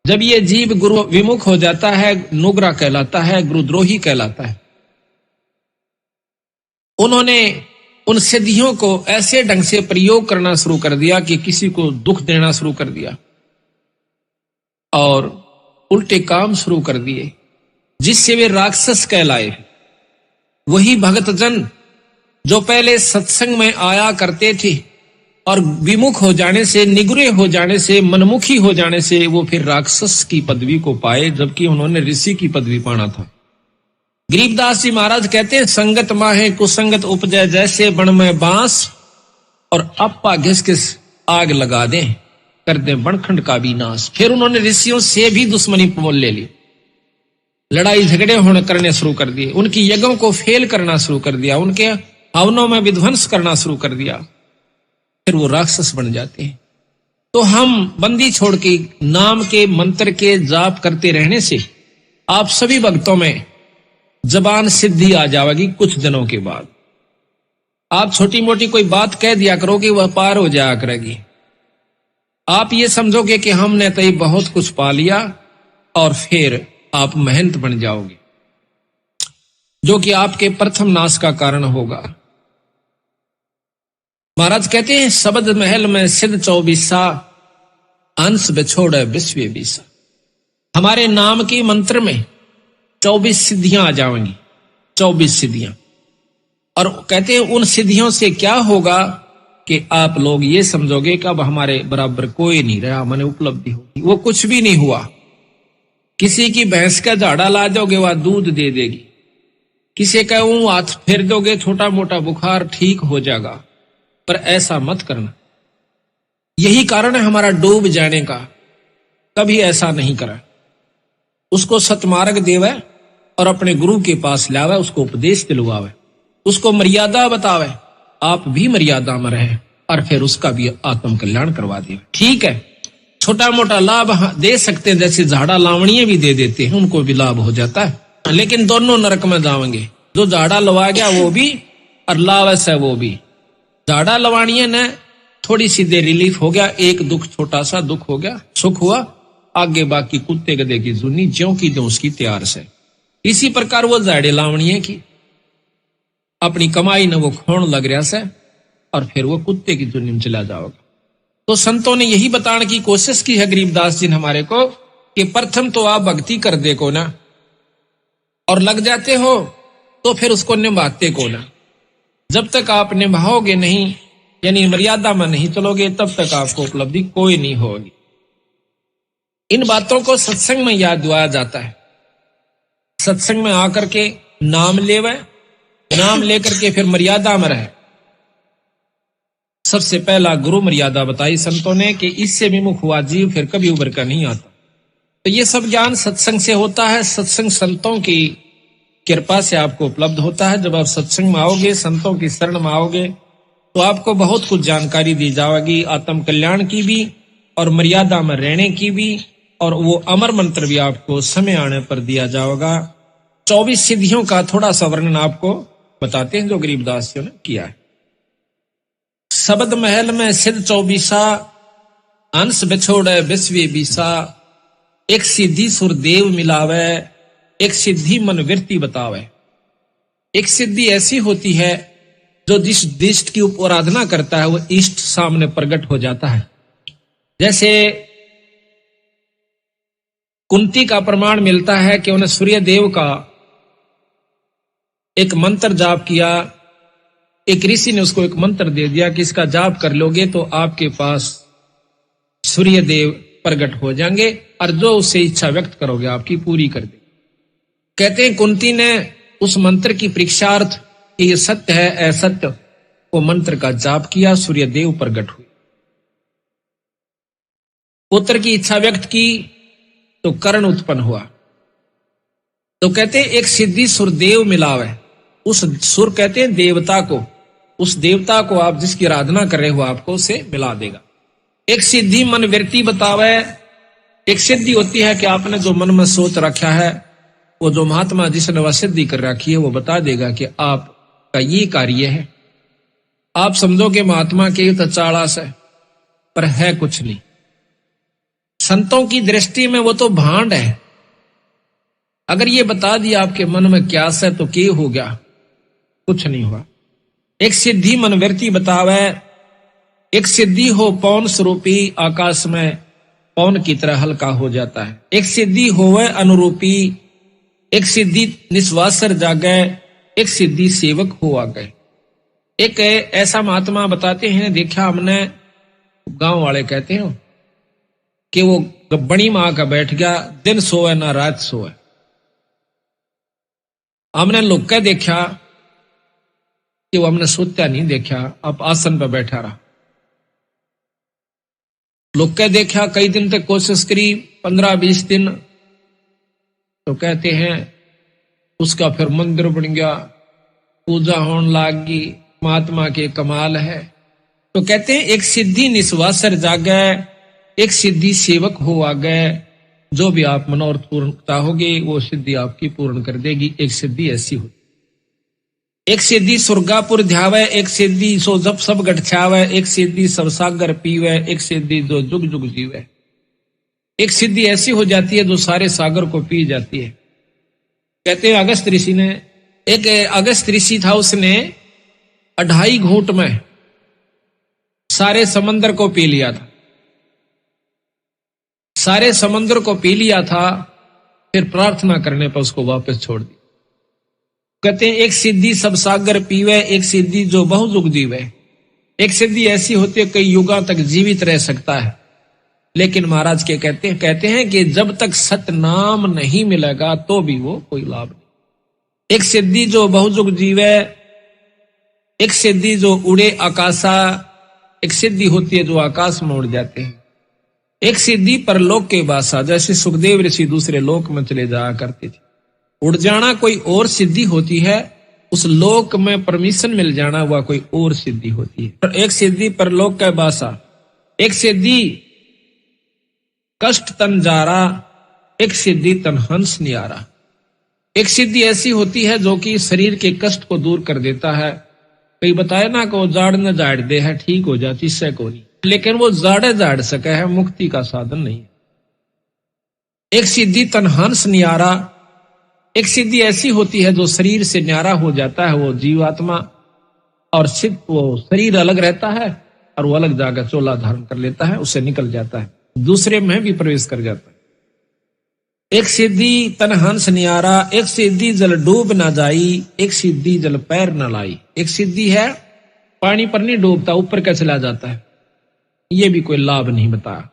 जब ये जीव गुरु विमुख हो जाता है, नुग्रा कहलाता है, गुरुद्रोही कहलाता है। उन्होंने उन सिद्धियों को ऐसे ढंग से प्रयोग करना शुरू कर दिया कि किसी को दुख देना शुरू कर दिया और उल्टे काम शुरू कर दिए, जिससे वे राक्षस कहलाए। वही भक्तजन जो पहले सत्संग में आया करते थे और विमुख हो जाने से, निगुरे हो जाने से, मनमुखी हो जाने से वो फिर राक्षस की पदवी को पाए, जबकि उन्होंने ऋषि की पदवी पाना था। गरीबदास जी महाराज कहते हैं, संगत माहे कुसंगत उपजय, जैसे बण में बांस और अप्पा घिस घिस आग लगा दें, कर दें बनखंड का भी नाश। फिर उन्होंने ऋषियों से भी दुश्मनी मोल ले ली, लड़ाई झगड़े होने करने शुरू कर दिए, उनकी यज्ञों को फेल करना शुरू कर दिया, उनके हवनों में विध्वंस करना शुरू कर दिया, फिर वो राक्षस बन जाते हैं। तो हम बंदी छोड़ के नाम के मंत्र के जाप करते रहने से आप सभी भक्तों में जबान सिद्धि आ जाएगी। कुछ दिनों के बाद आप छोटी मोटी कोई बात कह दिया करोगे, वह पार हो जाया करेगी। आप ये समझोगे कि हमने तो ये बहुत कुछ पा लिया, और फिर आप महंत बन जाओगे, जो कि आपके प्रथम नाश का कारण होगा। महाराज कहते हैं, शब्द महल में सिद्ध 24 अंश बिछोड़े विश्व 20। हमारे नाम के मंत्र में 24 सिद्धियां आ जाएंगी, 24 सिद्धियां। और कहते हैं उन सिद्धियों से क्या होगा कि आप लोग ये समझोगे कि अब हमारे बराबर कोई नहीं रहा, मैंने उपलब्धि होगी। वो कुछ भी नहीं हुआ। किसी की भैंस का झाड़ा ला दोगे, वह दूध दे देगी। किसी का हाथ फेर दोगे, छोटा मोटा बुखार ठीक हो जाएगा। पर ऐसा मत करना। यही कारण है हमारा डूब जाने का। कभी ऐसा नहीं करा। उसको सतमार्ग देवे और अपने गुरु के पास लावे, उसको उपदेश दिलवावे, उसको मर्यादा बतावे, आप भी मर्यादा में रहे, और फिर उसका भी आत्म कल्याण करवा दे। ठीक है, छोटा मोटा लाभ दे सकते हैं, जैसे झाड़ा लावणीय भी दे देते हैं, उनको भी लाभ हो जाता है, लेकिन दोनों नरक में जाएंगे। जो झाड़ा लवा गया वो भी, और लावस है वो भी। झाड़ा लवाणीय ने थोड़ी सी देर रिलीफ हो गया, एक दुख, छोटा सा दुख हो गया, सुख हुआ, आगे बाकी कुत्ते गधे की जुनी ज्यों की जो उसकी तैयार से। इसी प्रकार वो झाड़े लावणीय की अपनी कमाई ने वो खोण लग रहा से, और फिर वो कुत्ते की जुनी में चला जाओगा। तो संतों ने यही बताने की कोशिश की है गरीबदास जी ने हमारे को, कि प्रथम तो आप भक्ति कर दे को ना, और लग जाते हो तो फिर उसको निभाते को ना। जब तक आप निभाओगे नहीं, यानी मर्यादा में नहीं चलोगे, तब तक आपको उपलब्धि कोई नहीं होगी। इन बातों को सत्संग में याद दिलाया जाता है। सत्संग में आकर के नाम लेवे, नाम लेकर के फिर मर्यादा में रहे। सबसे पहला गुरु मर्यादा बताई संतों ने, कि इससे विमुख हुआ जीव फिर कभी उभर कर नहीं आता। तो ये सब ज्ञान सत्संग से होता है, सत्संग संतों की कृपा से आपको उपलब्ध होता है। जब आप सत्संग में आओगे, संतों की शरण में आओगे, तो आपको बहुत कुछ जानकारी दी जाएगी, आत्म कल्याण की भी और मर्यादा में रहने की भी, और वो अमर मंत्र भी आपको समय आने पर दिया जाएगा। 24 सिद्धियों का थोड़ा सा वर्णन आपको बताते हैं जो गरीबदास जी ने किया है। शब्द महल में सिद्ध 24 अंश बिछोड़े विश्व 20। एक सिद्धि सुरदेव मिलावे, एक सिद्धि मन वृत्ति बतावे। एक सिद्धि ऐसी होती है जो जिस इष्ट की आराधना करता है वो इष्ट सामने प्रकट हो जाता है। जैसे कुंती का प्रमाण मिलता है कि उन्हें सूर्य देव का एक मंत्र जाप किया। एक ऋषि ने उसको एक मंत्र दे दिया कि इसका जाप कर लोगे तो आपके पास सूर्य देव प्रकट हो जाएंगे, और जो उससे इच्छा व्यक्त करोगे आपकी पूरी कर दे। कहते हैं कुंती ने उस मंत्र की परीक्षार्थ कि ये सत्य है असत्य, वो मंत्र का जाप किया, सूर्य देव प्रकट हुए। पुत्र की इच्छा व्यक्त की तो कर्ण उत्पन्न हुआ। तो कहते हैं एक सिद्धि सुरदेव मिलावे। उस सुर कहते हैं देवता को, उस देवता को आप जिसकी आराधना कर रहे हो आपको उसे मिला देगा। एक सिद्धि मन वृत्ति बतावे। एक सिद्धि होती है कि आपने जो मन में सोच रखा है, वो जो महात्मा जिसने वह सिद्धि कर रखी है वो बता देगा कि आपका ये कार्य है। आप समझो कि महात्मा के तो चालास है, पर है कुछ नहीं। संतों की दृष्टि में वो तो भांड है। अगर ये बता दिया आपके मन में क्या है तो क्या हो गया, कुछ नहीं हुआ। एक सिद्धि मनवर्ती बतावे, एक सिद्धि हो पौन स्वरूपी आकाश में पौन की तरह हल्का हो जाता है। एक सिद्धि होवे अनुरूपी, एक सिद्धि निस्वासर जागे, एक सिद्धि सेवक हो आ गए। एक ऐसा महात्मा बताते हैं, देखा हमने, गांव वाले कहते हैं कि वो बड़ी मां का बैठ गया, दिन सोए ना रात सोए। हमने लोग के देखा कि वो हमने सोता नहीं देखा, अब आसन पर बैठा रहा। लोग के देखा कई दिन तक कोशिश करी, 15-20 दिन, तो कहते हैं उसका फिर मंदिर बन गया, पूजा होने लागी, महात्मा के कमाल है। तो कहते हैं एक सिद्धि निस्वासर जागे, एक सिद्धि सेवक हो आ गए। जो भी आप मनोरथ पूर्णता होगी वो सिद्धि आपकी पूर्ण कर देगी। एक सिद्धि ऐसी हो, एक सिद्धि सुरगापुर ध्यावे, एक सिद्धि सो जब सब गठछावे, एक सिद्धि सब सागर पीवे, एक सिद्धि जो जुग जुग जीवे। एक सिद्धि ऐसी हो जाती है जो सारे सागर को पी जाती है। कहते हैं अगस्त ऋषि ने, एक अगस्त ऋषि था, उसने 2.5 घूंट में सारे समंदर को पी लिया था। सारे समंदर को पी लिया था, फिर प्रार्थना करने पर उसको वापस छोड़ दी। कहते हैं एक सिद्धि सब सागर पीवे, एक सिद्धि जो बहुयुग जीवे। एक सिद्धि ऐसी होती है कई युगा तक जीवित रह सकता है, लेकिन महाराज के कहते हैं कि जब तक सत नाम नहीं मिलेगा तो भी वो कोई लाभ नहीं। एक सिद्धि जो बहुयुग जीवे, एक सिद्धि जो उड़े आकाशा, एक सिद्धि होती है जो आकाश में उड़ जाते हैं। एक सिद्धि परलोक के बासा, जैसे सुखदेव ऋषि दूसरे लोक में चले जाया करते थे। उड़ जाना कोई और सिद्धि होती है, उस लोक में परमिशन मिल जाना वह कोई और सिद्धि होती है। एक सिद्धि परलोक के बासा, एक सिद्धि कष्ट तन जारा, एक सिद्धि तन हंस नियारा। एक सिद्धि ऐसी होती है जो कि शरीर के कष्ट को दूर कर देता है। कई बताए ना को जाड़ न जाड़ दे है, ठीक हो जाती इससे को नहीं, लेकिन वो जाड़े जाड़ सके है, मुक्ति का साधन नहीं है। एक सिद्धि तन हंस नियारा, एक सिद्धि ऐसी होती है जो शरीर से न्यारा हो जाता है वो जीवात्मा, और सिद्ध वो शरीर अलग रहता है और वो अलग जाकर चोला धारण कर लेता है, उससे निकल जाता है, दूसरे में भी प्रवेश कर जाता है। एक सिद्धि तन हंस नियारा, एक सिद्धि जल डूब ना जाई, एक सिद्धि जल पैर न लाई। एक सिद्धि है पानी पर नहीं डूबता, ऊपर का चला जाता है, ये भी कोई लाभ नहीं बताया।